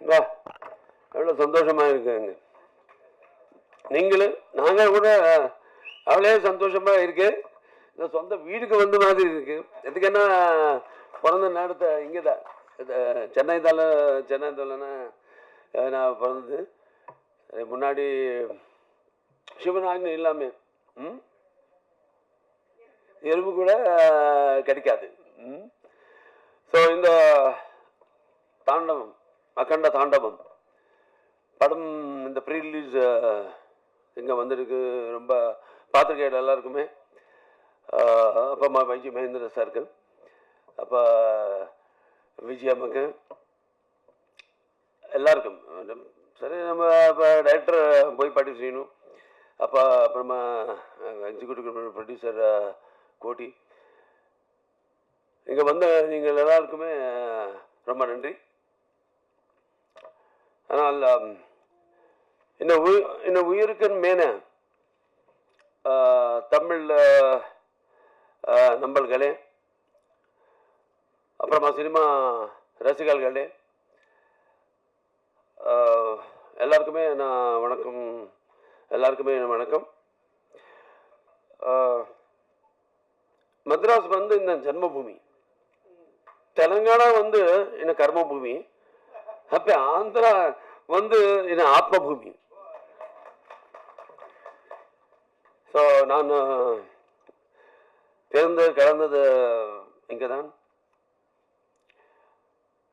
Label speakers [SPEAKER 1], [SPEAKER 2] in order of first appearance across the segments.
[SPEAKER 1] வா, எவ்வளோ சந்தோஷமாக இருக்குங்க. நீங்களும் நாங்கள் கூட அவ்வளோ சந்தோஷமாக இருக்கு. இந்த சொந்த வீடுக்கு வந்த மாதிரி இருக்கு. எதுக்குன்னா பிறந்த நேரத்தை இங்கே தான் சென்னை தானே நான் பிறந்தது. முன்னாடி சிவனாக்னு இல்லாமல் எறும்பு கூட கிடைக்காது. ஸோ இந்த தாண்டவம், அகண்ட தாண்டவம் படம் இந்த ப்ரீ ரிலீஸ் இங்கே வந்திருக்கு. ரொம்ப பார்த்துருக்கேன் எல்லாருக்குமே. அப்பா வைஜி மகேந்திர சாருக்கு, அப்போ விஜயம்மாக்கு, எல்லாருக்கும். சரி, நம்ம இப்போ டைரக்டர் போய் பாட்டி செய்யணும். அப்போ அப்புறமா எக்ஸிக்யூட்டிவ் ப்ரொடியூசர் கோட்டி, இங்கே வந்த நீங்கள் எல்லாருக்குமே ரொம்ப நன்றி. ஆனால் இந்த உயிருக்கு மேன தமிழ் நம்பர்களே, அப்புறமா சினிமா ரசிகர்களே, எல்லாருக்குமே நான் வணக்கம். எல்லாருக்குமே வணக்கம். மദ്രാஸ் வந்து இந்த ஜன்மபூமி, தெலுங்கானா வந்து இந்த கர்மபூமி, அப்போ ஆந்திரா வந்து இந்த ஆத்மபூமி. ஸோ நான் பிறந்து கிடந்தது இங்கே தான்.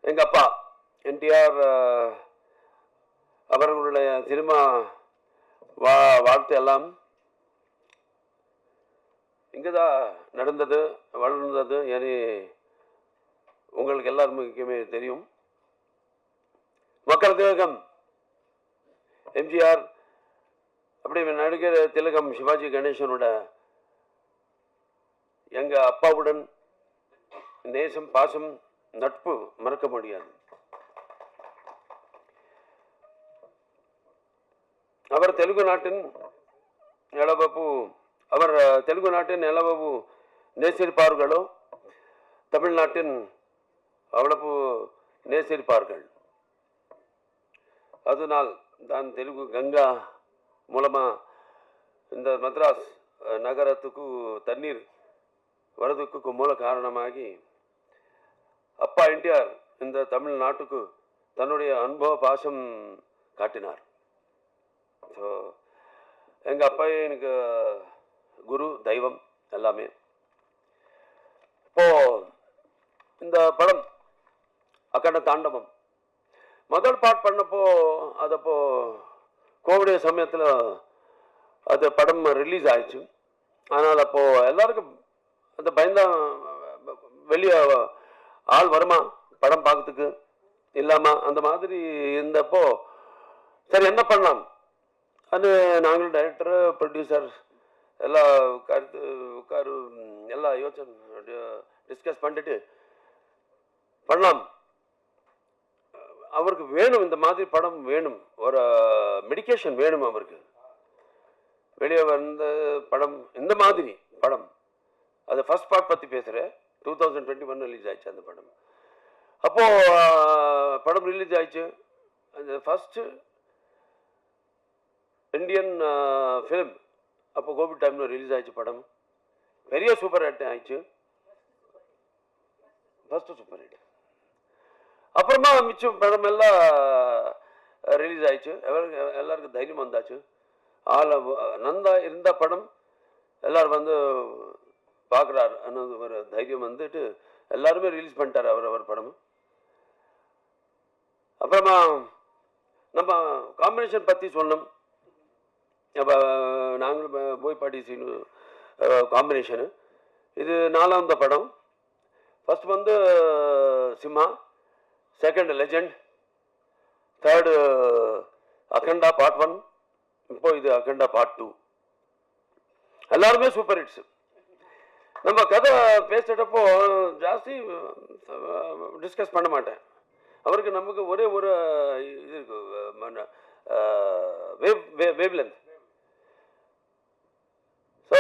[SPEAKER 1] எங்கள் அப்பா என்டிஆர் அவர்களுடைய சினிமா வாழ்த்து எல்லாம் இங்கே தான் நடந்தது, வளர்ந்தது. ஏனி உங்களுக்கு எல்லாருக்குமே தெரியும். மக்கள் திலகம் எம்ஜிஆர், அப்படி நடிகர் திலகம் சிவாஜி கணேசனோட எங்கள் அப்பாவுடன் நேசம், பாசம், நட்பு மறக்க முடியாது. அவர் தெலுங்கு நாட்டின் எளவப்பு, அவர் தெலுங்கு நாட்டின் எளவப்பு நேசிருப்பார்களோ தமிழ்நாட்டின் அவ்வளவு நேசிருப்பார்கள். அதனால் தான் தெலுங்கு கங்கா மூலமாக இந்த மദ്രാஸ் நகரத்துக்கு தண்ணீர் வரதுக்கு மூல காரணமாகி அப்பா என்டிஆர் இந்த தமிழ்நாட்டுக்கு தன்னுடைய அனுபவ பாசம் காட்டினார். ஸோ எங்கள் அப்பா எனக்கு குரு, தெய்வம் எல்லாமே. இப்போது இந்த படம் அகண்ட தாண்டவம் முதல் பார்ட் பண்ணப்போ, அது அப்போ கோவிட் சமயத்தில் அது படம் ரிலீஸ் ஆயிடுச்சு. ஆனால் அப்போது எல்லாருக்கும் அந்த பயந்தா வெளியே ஆள் வருமா படம் பார்க்கறதுக்கு இல்லாமா அந்த மாதிரி இருந்தப்போ, சரி என்ன பண்ணலாம் அது நாங்களும் டைரக்டர் ப்ரொடியூசர் எல்லாம் உட்காரு எல்லாம் யோசனை டிஸ்கஸ் பண்ணிட்டு பண்ணலாம். அவருக்கு வேணும், இந்த மாதிரி படம் வேணும், ஒரு மெடிக்கேஷன் வேணும் அவருக்கு. வெளியே வந்த படம் இந்த மாதிரி படம், அது ஃபர்ஸ்ட் பார்ட் பற்றி பேசுகிறேன். 2021 ரிலீஸ் ஆயிடுச்சு அந்த படம். அப்போது படம் ரிலீஸ் ஆயிடுச்சு. அந்த ஃபஸ்ட்டு இந்தியன் ஃபிலிம் அப்போ கோவிட் டைமில் ரிலீஸ் ஆயிடுச்சு படம். பெரிய சூப்பர் ஹிட் ஆயிடுச்சு, ஃபஸ்ட்டு சூப்பர் ஹிட். அப்புறமா மிச்சம் படம் எல்லாம் ரிலீஸ் ஆயிடுச்சு. எல்லாருக்கும் தைரியம் வந்தாச்சு. நந்தா இருந்த படம் எல்லாரும் வந்து பார்க்குறாரு ಅನ್ನೋದು ஒரு தைரியம் வந்துட்டு எல்லாருமே ரிலீஸ் பண்ணிட்டார் அவர் படம். அப்புறமா நம்ம காம்பினேஷன் பற்றி சொன்னோம். அப்போ நாங்களும் போய் பாட்டி சீனு காம்பினேஷனு. இது 4வது படம். ஃபர்ஸ்ட் வந்து Simha, second legend, third Akhanda part 1, இப்போ இது அகண்டா பார்ட் 2. எல்லாருமே சூப்பர் ஹிட்ஸ். நம்ம கதை பேசுகிறப்போ ஜாஸ்தி டிஸ்கஸ் பண்ண மாட்டேன். அவருக்கு நமக்கு ஒரே ஒரு இது இருக்கு, wave length. So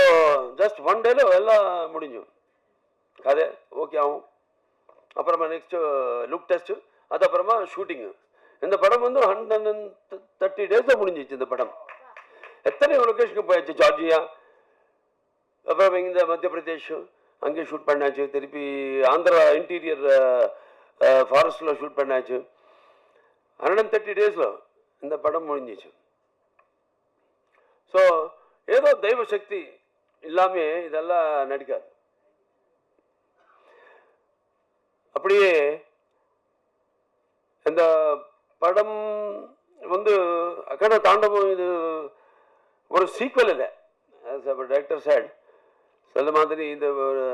[SPEAKER 1] just one டேல எல்லாம் முடிஞ்சும் கதை ஓகே ஆகும். அப்புறமா நெக்ஸ்ட்டு லுக் டெஸ்ட்டு, அது அப்புறமா ஷூட்டிங்கு. இந்த படம் வந்து 130 days முடிஞ்சிச்சு. இந்த படம் எத்தனை லொக்கேஷனுக்கு போயாச்சு. ஜார்ஜியா, அப்புறம் இந்த மத்திய பிரதேஷ் அங்கே ஷூட் பண்ணாச்சு. திருப்பி ஆந்திரா இன்டீரியர் ஃபாரஸ்டில் ஷூட் பண்ணாச்சு. 130 days இந்த படம் முடிஞ்சிச்சு. ஸோ ஏதோ தெய்வ சக்தி இல்லாமே இதெல்லாம் நடிக்காது. அப்படியே இந்த படம் வந்து அக்கட தாண்டவம் இது ஒரு சீக்வல் இல்லை. டைரக்டர் சைடு சொல்ல மாதிரி இது ஒரு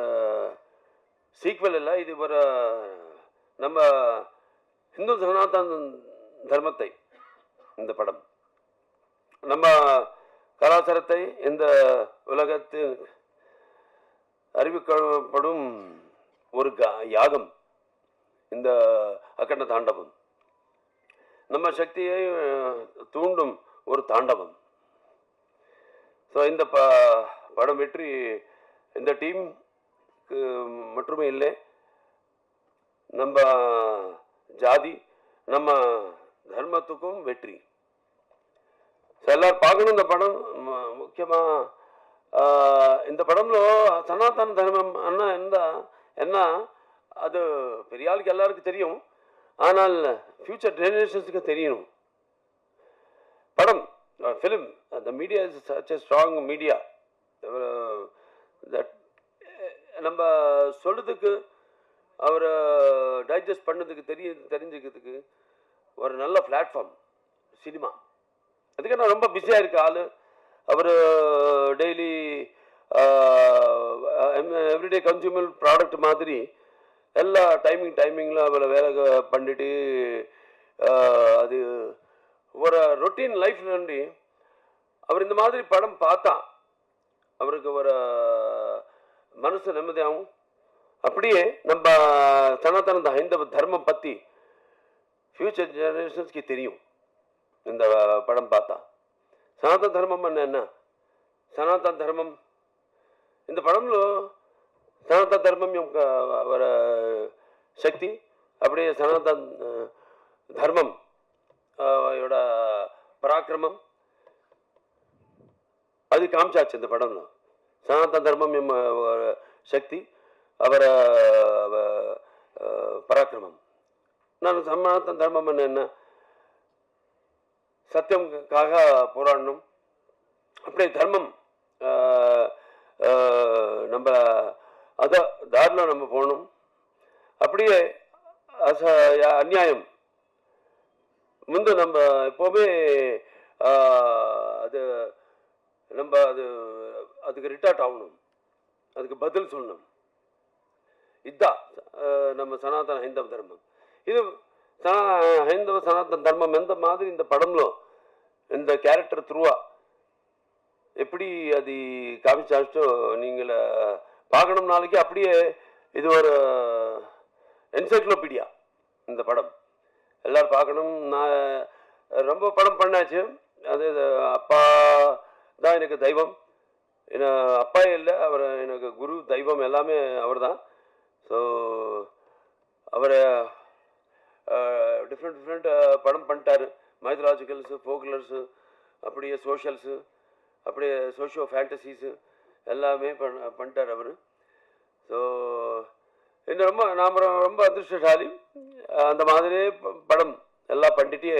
[SPEAKER 1] சீக்வல் இல்லை. இது ஒரு நம்ம இந்து சனாதன தர்மத்தை, இந்த படம் நம்ம கலாச்சாரத்தை இந்த உலகத்தில் அறிவிக்கப்படும் ஒரு யாகம். இந்த அக்கண்ட தாண்டவம் நம்ம சக்தியை தூண்டும் ஒரு தாண்டவம். ஸோ இந்த படம் வெற்றி இந்த டீமுக்கு மட்டுமே இல்லை, நம்ம ஜாதி நம்ம தர்மத்துக்கும் வெற்றி. எல்லாரும் பார்க்கணும் இந்த படம். முக்கியமாக இந்த படம்లో சனாதன தர்மம் அண்ணா என்ன அது பெரிய ஆளுக்கு எல்லாருக்கும் தெரியும். ஆனால் ஃபியூச்சர் ஜெனரேஷன்ஸுக்கு தெரியணும். படம் film the media is such a strong media that நம்ம சொல்றதுக்கு அவரை டைஜஸ்ட் பண்ணதுக்கு தெரிஞ்சுக்கிறதுக்கு ஒரு நல்ல பிளாட்ஃபார்ம் சினிமா. அதுக்கு நான் ரொம்ப பிஸியாக இருக்க ஆள். அவர் டெய்லி எவ்ரிடே கன்சியூமர் ப்ராடக்ட் மாதிரி எல்லா டைமிங்கில் அவரை வேலை பண்ணிட்டு அது ஒரு ரொட்டீன் லைஃப்ல నుండి அவர் இந்த மாதிரி படம் பார்த்தா அவருக்கு ஒரு மனசு நிம்மதியாகும். அப்படியே நம்ம சனாதன ஹைந்தவ தர்மம் பற்றி ஃபியூச்சர் ஜெனரேஷன்ஸ்க்கு தெரியும். இந்த படம் பார்த்தா సనాతన ధర్మం అన్న సనాతన ధర్మం இந்த படம்లో సనాతన ధర్మం యొక్క శక్తి அப்படியே సనాతన ధర్మం யோட பராக்கிரமம் அது காமிச்சாச்சு இந்த படம்ல. சனாதன தர்மம் சக்தி அவர பராக்கிரமம். நான் சனாதன தர்மம் என்ன சத்தியம்காக போராடணும். அப்படியே தர்மம் நம்ம அத தாரில் நம்ம போகணும். அப்படியே அநியாயம் முந்து நம்ம எப்போவுமே அது நம்ம அதுக்கு ரிட்டார்ட் ஆகணும், அதுக்கு பதில் சொல்லணும். இதுதான் நம்ம சனாதன హైందవ ధర్మం. இது హైందవ సనాతన ధర్మం எந்த மாதிரி இந்த படம்లో இந்த கேரக்டர் த்ரூவா எப்படி அது காமிச்சாச்சோ நீங்கள் பார்க்கணும் நாளைக்கு. அப்படியே இது ஒரு என்சைக்ளோபீடியா இந்த படம், எல்லாரும் பார்க்கணும். நான் ரொம்ப படம் பண்ணாச்சு. அது அப்பா தான் எனக்கு தெய்வம். அப்பா இல்லை, அவர் எனக்கு குரு, தெய்வம் எல்லாமே அவர் தான். ஸோ அவரை டிஃப்ரெண்ட் படம் பண்ணிட்டாரு. மைத்தலாஜிக்கல்ஸு, ஃபோக்லர்ஸு, அப்படியே சோஷியல்ஸு, அப்படியே சோஷியோ ஃபேண்டசிஸு எல்லாமே பண்ணிட்டார் அவர். ஸோ இன்னும் நாம் ரொம்ப அதிர்ஷ்டசாலி. அந்த மாதிரி படம் எல்லாம் பண்ணிட்டு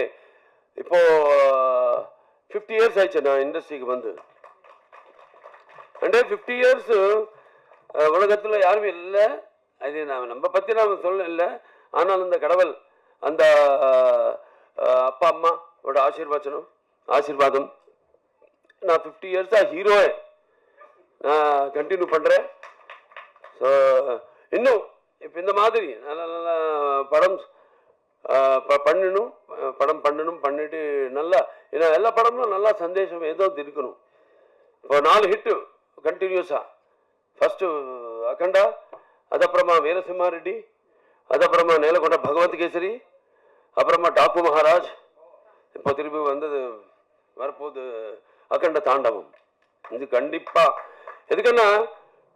[SPEAKER 1] இப்போது 50 years ஆயிடுச்சு நான் இண்டஸ்ட்ரிக்கு வந்து. 50 years உலகத்தில் யாருமே இல்லை. அது நம்ம பற்றி நாம் சொல்ல இல்லை. ஆனால் அந்த கடவுள் அந்த அப்பா அம்மாவோட ஆசீர்வாதம் நான் 50 years ஹீரோவை நான் கண்டினியூ பண்ணுறேன். ஸோ இன்னும் இப்போ இந்த மாதிரி நல்ல நல்ல படம் பண்ணணும் பண்ணிட்டு நல்லா, ஏன்னா எல்லா படமும் நல்லா சந்தேஷம் ஏதோ இருக்கணும். இப்போ 4 ஹிட்டு கண்டினியூஸாக. ஃபஸ்ட்டு அகண்டா, அதுக்கப்புறமா வீரசிம்மாரெட்டி, அதுக்கப்புறமா நேலகொண்ட பகவத் கேசரி, அப்புறமா டாக்கு மகாராஜ், இப்போ திருப்பி வந்தது வரப்போது அகண்ட தாண்டவம். இது கண்டிப்பாக எதுக்குன்னா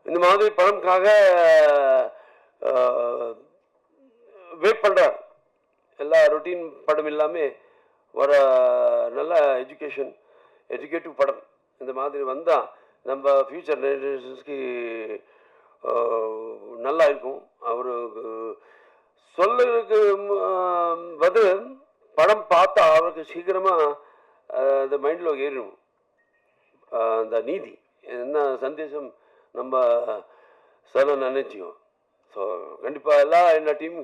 [SPEAKER 1] இந்த மாதிரி படம்காக வெயிட் பண்ணுறார் எல்லா ரொட்டீன் படம் இல்லாமல் ஒரு நல்ல எஜுகேட்டிவ் படம் இந்த மாதிரி வந்தால் நம்ம ஃப்யூச்சர் ஜெனரேஷன்ஸ்க்கு நல்லா இருக்கும். அவருக்கு சொல்லுறதுக்கு பதில் படம் பார்த்தா அவருக்கு சீக்கிரமாக அந்த மைண்டில் ஏறிடும். அந்த நீதி என்ன சந்தேசம் நம்ம சொல்ல நினைச்சியும். ஸோ கண்டிப்பாக எல்லாம் என்ன டீம்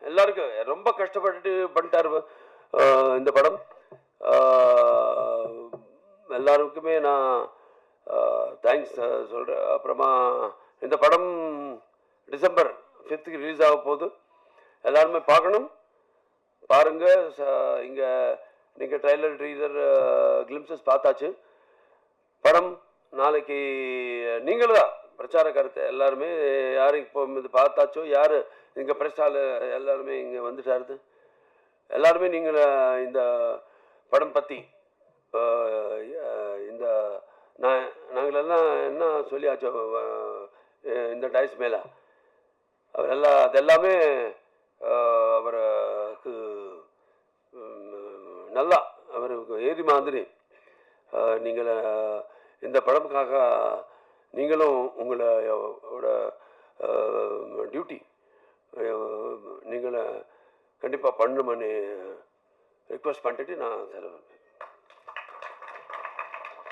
[SPEAKER 1] எல்லாருக்கும் ரொம்ப கஷ்டப்பட்டு பண்ணிட்டார் இந்த படம். எல்லாருக்குமே நான் தேங்க்ஸ் சொல்கிறேன். அப்புறமா இந்த படம் டிசம்பர் 5th ரிலீஸ் ஆக போகுது. எல்லாருமே பார்க்கணும். பாருங்கள். இங்கே நீங்கள் ட்ரைலர் ட்ரீலர் கிளிம்சஸ் பார்த்தாச்சு. படம் நாளைக்கு நீங்களும் தான் பிரச்சார கருத்து எல்லாருமே யாரும் இப்போ இது பார்த்தாச்சோ, யார் இங்கே பிரச்சார எல்லாருமே இங்கே வந்துட்டாருது. எல்லாருமே நீங்கள் இந்த படம் பற்றி இந்த நாங்களெல்லாம் என்ன சொல்லியாச்சோ இந்த டைஸ் மேலே அவர் எல்லாம் அதெல்லாமே அவருக்கு நல்லா அவருக்கு ஏறி மாதிரி நீங்கள் இந்த படமுக்காக நீங்களும் உங்களோட டியூட்டி நீங்களை கண்டிப்பாக பண்ணணும்னு ரிக்வெஸ்ட் பண்ணிட்டு நான் செலவு